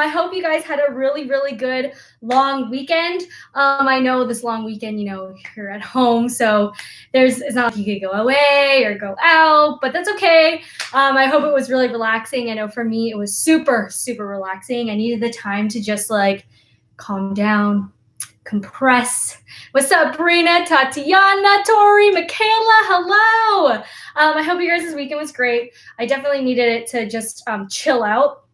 I hope you guys had a really, really good long weekend. I know this long weekend, you're at home, so it's not like you could go away or go out, but that's okay. I hope it was really relaxing. I know for me, it was super, super relaxing. I needed the time to just like calm down, compress. What's up, Brina, Tatiana, Tori, Michaela? Hello. I hope you guys' weekend was great. I definitely needed it to just chill out.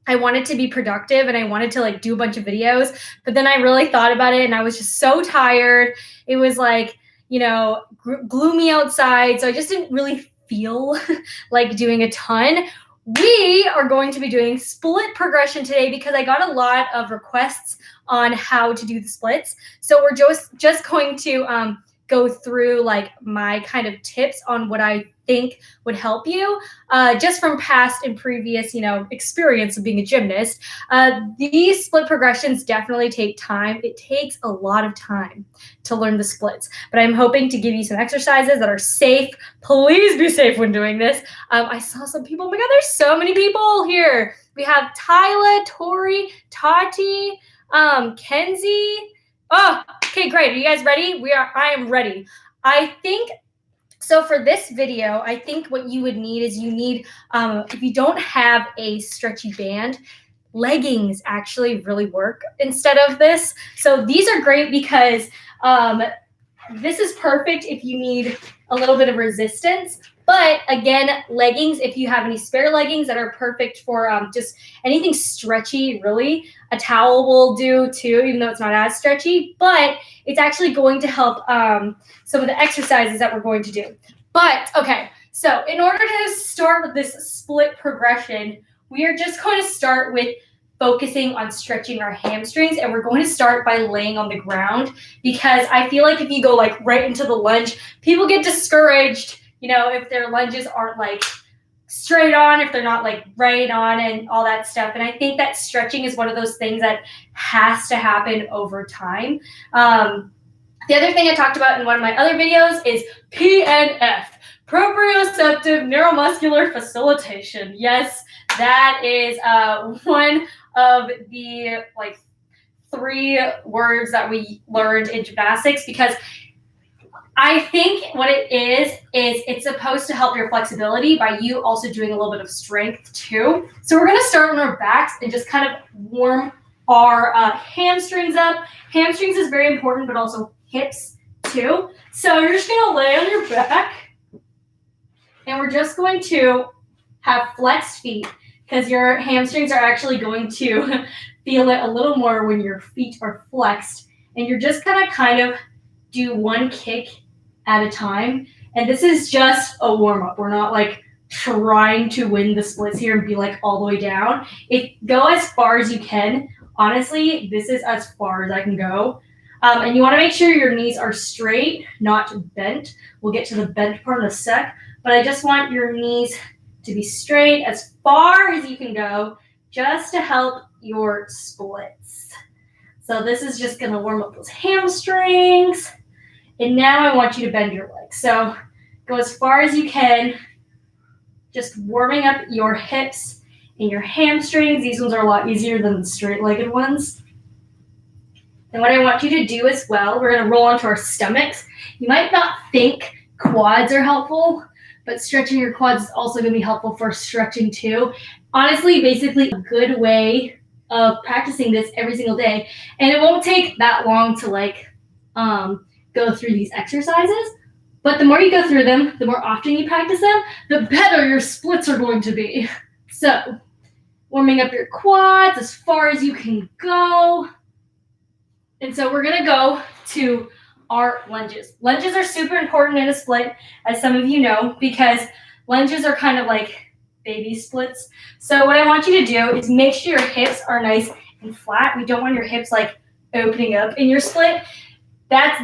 I wanted to be productive and I wanted to like do a bunch of videos, but then I really thought about it and I was just so tired. It was like, gloomy outside. So I just didn't really feel like doing a ton. We are going to be doing split progression today because I got a lot of requests on how to do the splits. So we're just going to go through like my kind of tips on what I think would help you just from past and previous, experience of being a gymnast. These split progressions definitely take time. It takes a lot of time to learn the splits, but I'm hoping to give you some exercises that are safe. Please be safe when doing this. I saw some people, oh my God, there's so many people here. We have Tyla, Tori, Tati, Kenzie. Oh, okay, great. Are you guys ready? I am ready. I think, so for this video, I think what you would need is if you don't have a stretchy band, leggings actually really work instead of this. So these are great because this is perfect if you need a little bit of resistance. But again, leggings, if you have any spare leggings that are perfect for just anything stretchy, really, a towel will do too, even though it's not as stretchy, but it's actually going to help some of the exercises that we're going to do. But okay, so in order to start with this split progression, we are just going to start with focusing on stretching our hamstrings, and we're going to start by laying on the ground because I feel like if you go like right into the lunge, people get discouraged, if their lunges aren't like straight on, if they're not like right on and all that stuff. And I think that stretching is one of those things that has to happen over time. The other thing I talked about in one of my other videos is PNF, proprioceptive neuromuscular facilitation. Yes, that is one of the like 3 words that we learned in gymnastics because I think what it is it's supposed to help your flexibility by you also doing a little bit of strength too. So we're going to start on our backs and just kind of warm our hamstrings up. Hamstrings is very important, but also hips too. So you're just going to lay on your back and we're just going to have flexed feet because your hamstrings are actually going to feel it a little more when your feet are flexed. And you're just going to kind of do one kick at a time. And this is just a warm-up. We're not like trying to win the splits here and be like all the way down. Go as far as you can. Honestly, this is as far as I can go. And you want to make sure your knees are straight, not bent. We'll get to the bent part in a sec. But I just want your knees to be straight as far as you can go just to help your splits. So this is just going to warm up those hamstrings. And now I want you to bend your legs. So go as far as you can, just warming up your hips and your hamstrings. These ones are a lot easier than the straight-legged ones. And what I want you to do as well, we're going to roll onto our stomachs. You might not think quads are helpful, but stretching your quads is also going to be helpful for stretching too. Honestly, basically a good way of practicing this every single day. And it won't take that long to go through these exercises, but the more you go through them, the more often you practice them, the better your splits are going to be. So warming up your quads as far as you can go. And so we're going to go to our lunges. Lunges are super important in a split, as some of you know, because lunges are kind of like baby splits. So what I want you to do is make sure your hips are nice and flat. We don't want your hips like opening up in your split.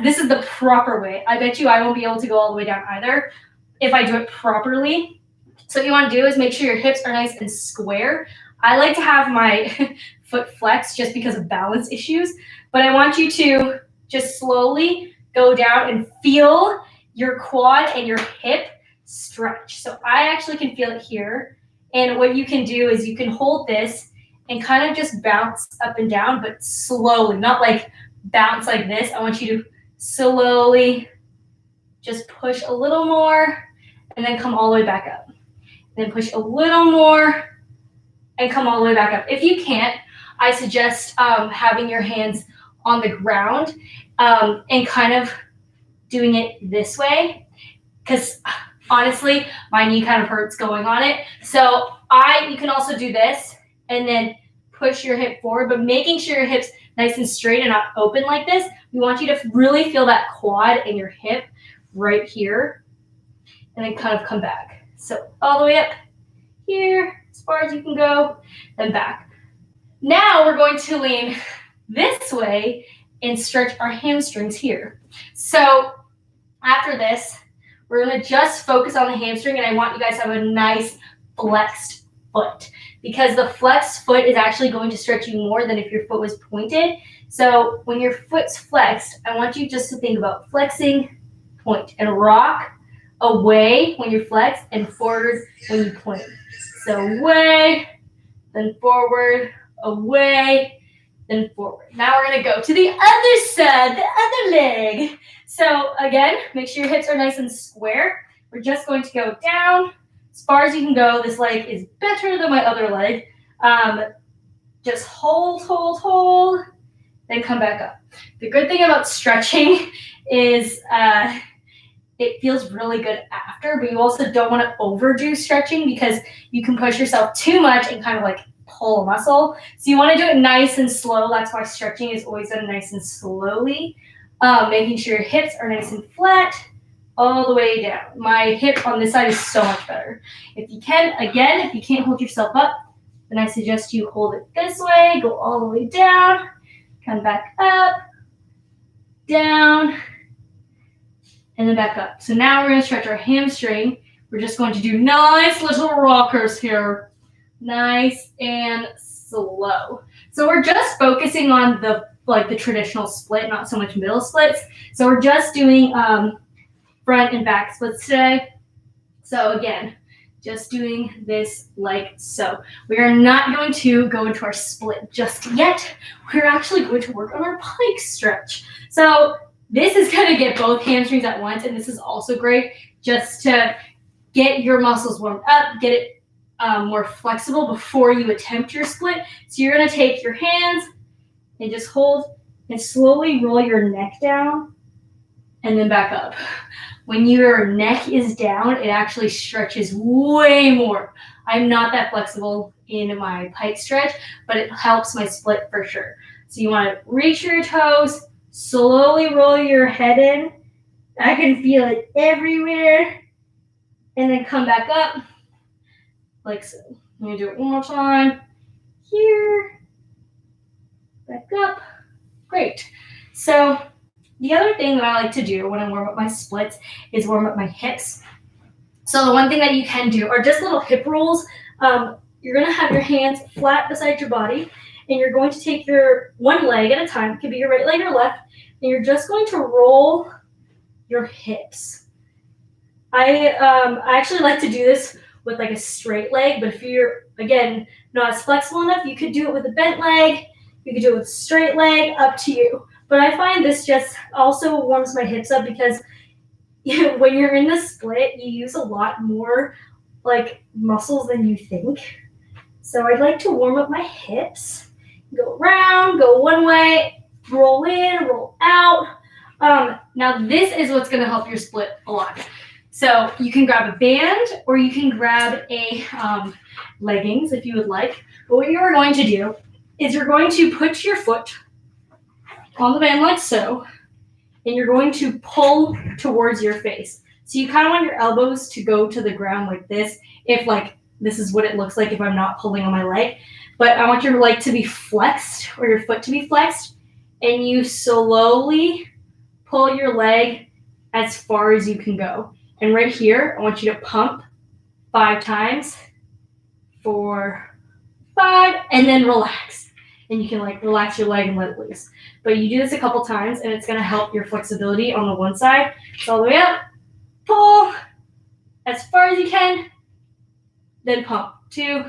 This is the proper way. I bet you I won't be able to go all the way down either if I do it properly. So what you want to do is make sure your hips are nice and square. I like to have my foot flexed just because of balance issues, but I want you to just slowly go down and feel your quad and your hip stretch. So I actually can feel it here. And what you can do is you can hold this and kind of just bounce up and down, but slowly, not like bounce like this. I want you to slowly just push a little more and then come all the way back up. Then push a little more and come all the way back up. If you can't, I suggest having your hands on the ground and kind of doing it this way, because honestly, my knee kind of hurts going on it. So you can also do this and then push your hip forward, but making sure your hip's nice and straight and not open like this. We want you to really feel that quad in your hip right here, and then kind of come back. So all the way up here, as far as you can go, then back. Now we're going to lean this way and stretch our hamstrings here. So after this, we're going to just focus on the hamstring, and I want you guys to have a nice flexed foot, because the flexed foot is actually going to stretch you more than if your foot was pointed. So when your foot's flexed, I want you just to think about flexing, point, and rock away when you're flexed and forward when you point. So away, then forward, away, then forward. Now we're going to go to the other side, the other leg. So again, make sure your hips are nice and square. We're just going to go down as far as you can go. This leg is better than my other leg. Just hold, then come back up. The good thing about stretching is it feels really good after, but you also don't want to overdo stretching, because you can push yourself too much and kind of like pull a muscle. So you want to do it nice and slow. That's why stretching is always done nice and slowly. Making sure your hips are nice and flat all the way down. My hip on this side is so much better. If you can't hold yourself up, then I suggest you hold it this way, go all the way down, come back up, down, and then back up. So now we're going to stretch our hamstring. We're just going to do nice little rockers here. Nice and slow. So we're just focusing on the traditional split, not so much middle splits. So we're just doing front and back splits today. So again, just doing this like so. We are not going to go into our split just yet. We're actually going to work on our pike stretch. So this is going to get both hamstrings at once, and this is also great just to get your muscles warmed up, get it more flexible before you attempt your split. So you're going to take your hands and just hold and slowly roll your neck down and then back up. When your neck is down, it actually stretches way more. I'm not that flexible in my pike stretch, but it helps my split for sure. So you want to reach your toes, slowly roll your head in. I can feel it everywhere. And then come back up like so. I'm going to do it one more time. Here. Back up. Great. So the other thing that I like to do when I warm up my splits is warm up my hips. So the one thing that you can do are just little hip rolls. You're going to have your hands flat beside your body, and you're going to take your one leg at a time. It could be your right leg or left, and you're just going to roll your hips. I actually like to do this with like a straight leg, but if you're, again, not as flexible enough, you could do it with a bent leg. You could do it with a straight leg, up to you. But I find this just also warms my hips up, because when you're in the split, you use a lot more like muscles than you think. So I'd like to warm up my hips. Go around, go one way, roll in, roll out. Now this is what's going to help your split a lot. So you can grab a band, or you can grab a leggings if you would like. But what you're going to do is you're going to put your foot on the band like so, and you're going to pull towards your face. So you kind of want your elbows to go to the ground like this, if like this is what it looks like if I'm not pulling on my leg. But I want your leg to be flexed, or your foot to be flexed, and you slowly pull your leg as far as you can go. And right here, I want you to pump 5 times, 4, 5, and then relax. And you can like relax your leg and let it loose. But you do this a couple times, and it's going to help your flexibility on the one side. So all the way up, pull as far as you can, then pump. 2,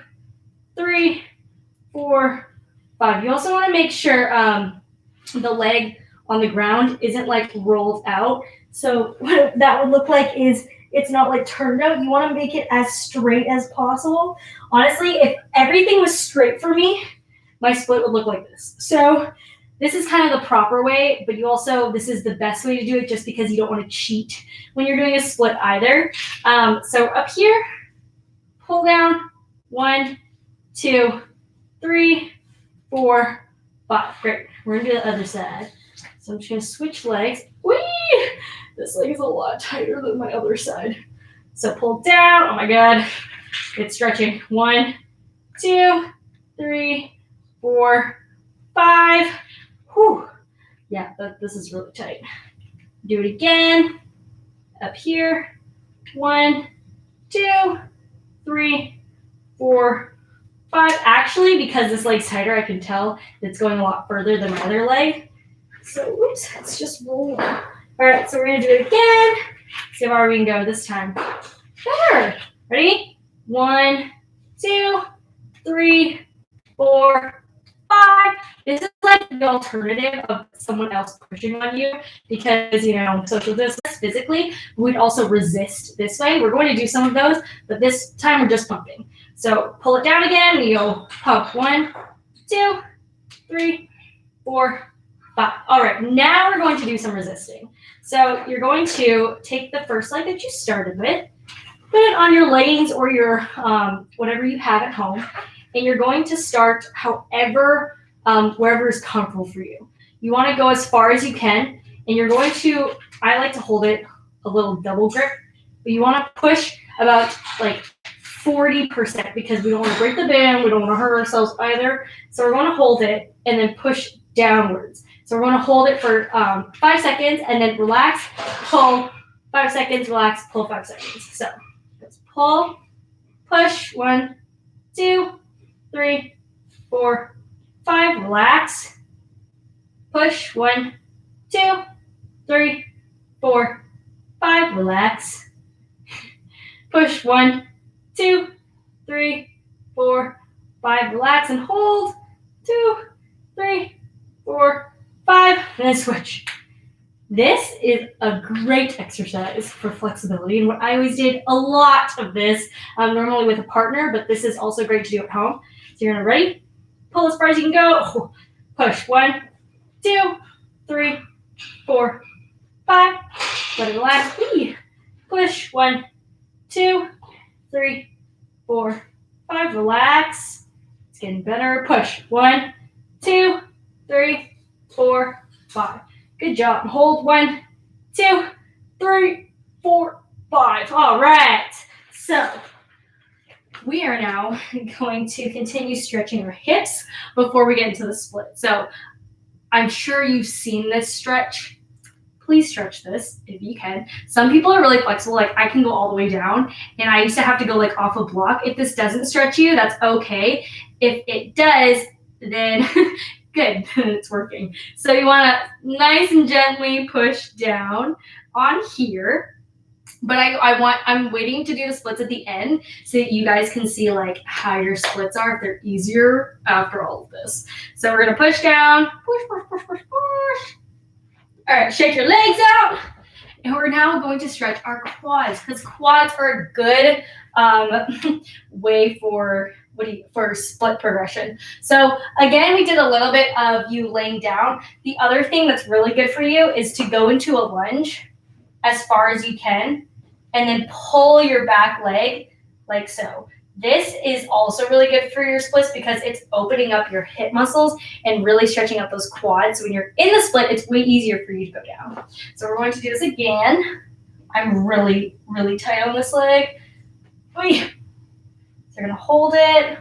3, 4, 5. You also want to make sure the leg on the ground isn't like rolled out. So what that would look like is it's not like turned out. You want to make it as straight as possible. Honestly, if everything was straight for me, my split would look like this. So this is kind of the proper way, but you also, this is the best way to do it just because you don't want to cheat when you're doing a split either. So up here, pull down, 1, 2, 3, 4, 5. Great. We're gonna do the other side. So I'm just gonna switch legs. Whee! This leg is a lot tighter than my other side. So pull down. Oh my God. It's stretching. 1, 2, 3, 4, 5. Whew. Yeah, this is really tight. Do it again. Up here. 1, 2, 3, 4, 5. Actually, because this leg's tighter, I can tell it's going a lot further than my other leg. So, oops, let's just roll. All right, so we're gonna do it again. See how far we can go this time. Better. Ready? 1, 2, 3, 4, 5. This is like the alternative of someone else pushing on you because, social distance physically, we'd also resist this way. We're going to do some of those, but this time we're just pumping. So pull it down again, and you'll pump. 1, 2, 3, 4, 5. All right, now we're going to do some resisting. So you're going to take the first leg that you started with, put it on your leggings or your whatever you have at home, and you're going to start however, wherever is comfortable for you. You want to go as far as you can, and you're going to, I like to hold it a little double grip, but you want to push about like 40% because we don't want to break the band, we don't want to hurt ourselves either. So we're going to hold it and then push downwards. So we're going to hold it for 5 seconds and then relax, pull, 5 seconds, relax, pull 5 seconds. So let's pull, push, 1, 2, 3, 4, 5, relax, push, 1, 2, 3, 4, 5, relax, push, 1, 2, 3, 4, 5, relax, and hold, 2, 3, 4, 5, and then switch. This is a great exercise for flexibility, and what I always did a lot of this, normally with a partner, but this is also great to do at home. So you're gonna ready, pull as far as you can go, push, 1, 2, 3, 4, 5, let it relax, push, 1, 2, 3, 4, 5, relax, it's getting better, push, 1, 2, 3, 4, 5. Good job. Hold, 1, 2, 3, 4, 5. All right. So we are now going to continue stretching our hips before we get into the split. So I'm sure you've seen this stretch. Please stretch this if you can. Some people are really flexible. Like I can go all the way down, and I used to have to go like off a block. If this doesn't stretch you, that's okay. If it does, then good, it's working. So you want to nice and gently push down on here. But I'm waiting to do the splits at the end so that you guys can see like how your splits are, if they're easier after all of this. So we're gonna push down, push. All right, shake your legs out. And we're now going to stretch our quads because quads are a good way for split progression. So again, we did a little bit of you laying down. The other thing that's really good for you is to go into a lunge as far as you can and then pull your back leg like so. This is also really good for your splits because it's opening up your hip muscles and really stretching out those quads. So when you're in the split, it's way easier for you to go down. So we're going to do this again. I'm really, really tight on this leg. So you're going to hold it.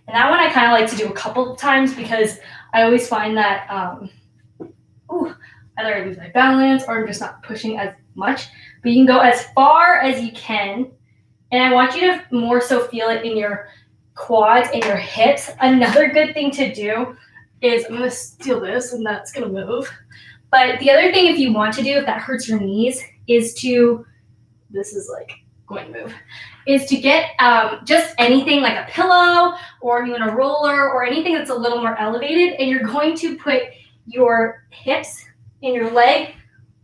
And that one I kind of like to do a couple of times because I always find that either I lose my balance or I'm just not pushing as much. But you can go as far as you can. And I want you to more so feel it in your quads and your hips. Another good thing to do is, I'm going to steal this and that's going to move. But the other thing if you want to do, if that hurts your knees, is to, this is like going to move, is to get just anything like a pillow or even a roller or anything that's a little more elevated, and you're going to put your hips and your leg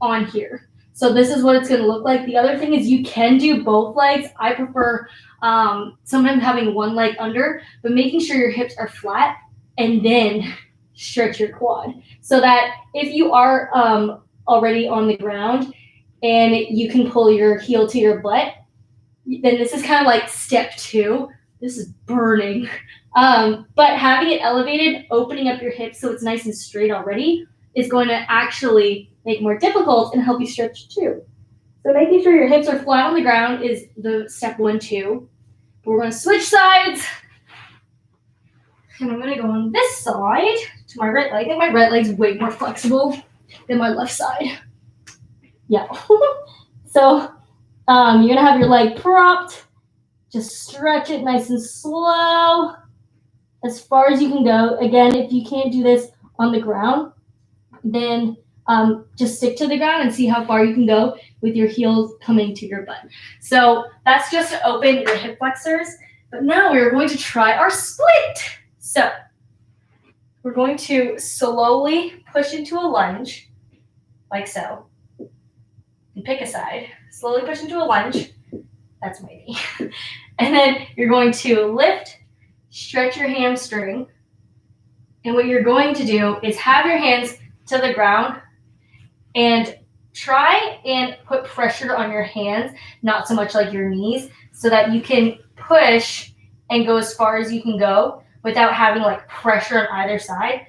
on here. So this is what it's going to look like. The other thing is you can do both legs. I prefer sometimes having one leg under, but making sure your hips are flat and then stretch your quad so that if you are already on the ground and you can pull your heel to your butt, then this is kind of like step 2. This is burning. But having it elevated, opening up your hips so it's nice and straight already is going to actually make it more difficult and help you stretch too. So making sure your hips are flat on the ground is the step 1, 2. But we're going to switch sides. And I'm going to go on this side to my right leg. And my right leg's way more flexible than my left side. Yeah. So you're going to have your leg propped. Just stretch it nice and slow as far as you can go. Again, if you can't do this on the ground, then just stick to the ground and see how far you can go with your heels coming to your butt. So that's just to open your hip flexors. But now we're going to try our split. So we're going to slowly push into a lunge, like so. And pick a side. Slowly push into a lunge. That's my knee. And then you're going to lift, stretch your hamstring. And what you're going to do is have your hands to the ground and try and put pressure on your hands, not so much like your knees, so that you can push and go as far as you can go without having like pressure on either side.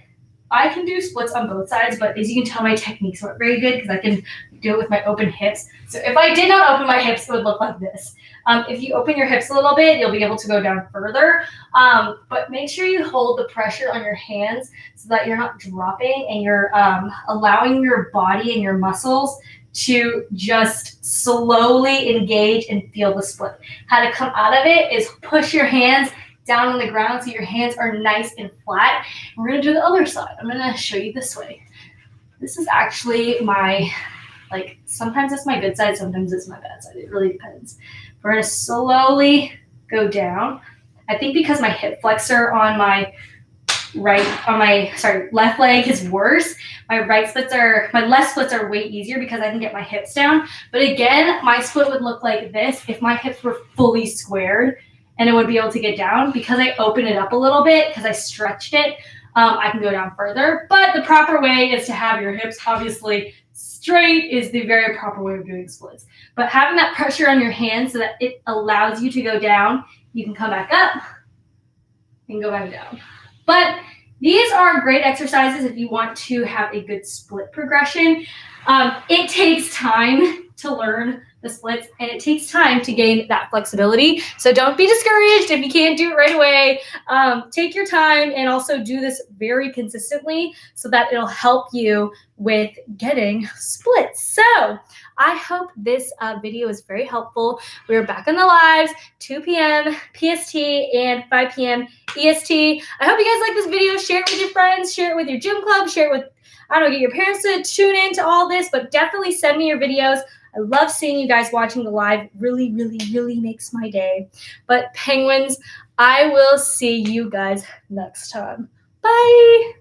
I can do splits on both sides, but as you can tell, my techniques weren't very good because I can do it with my open hips. So if I did not open my hips, it would look like this. If you open your hips a little bit, you'll be able to go down further. But make sure you hold the pressure on your hands so that you're not dropping and you're allowing your body and your muscles to just slowly engage and feel the split. How to come out of it is push your hands down on the ground so your hands are nice and flat. We're going to do the other side. I'm going to show you this way. This is actually my, sometimes it's my good side, sometimes it's my bad side. It really depends. We're going to slowly go down. I think because my hip flexor on my left leg is worse. My left splits are way easier because I can get my hips down. But again, my split would look like this if my hips were fully squared and it would be able to get down. Because I opened it up a little bit, because I stretched it, I can go down further. But the proper way is to have your hips obviously straight is the very proper way of doing splits. But having that pressure on your hands so that it allows you to go down, you can come back up and go back down. But these are great exercises if you want to have a good split progression. It takes time to learn the splits, and it takes time to gain that flexibility. So don't be discouraged if you can't do it right away. Take your time and also do this very consistently so that it'll help you with getting splits. So I hope this video is very helpful. We're back on the lives, 2 p.m. PST and 5 p.m. EST. I hope you guys like this video. Share it with your friends, share it with your gym club, share it with, get your parents to tune into all this, but definitely send me your videos. I love seeing you guys watching the live. Really, really, really makes my day. But penguins, I will see you guys next time. Bye.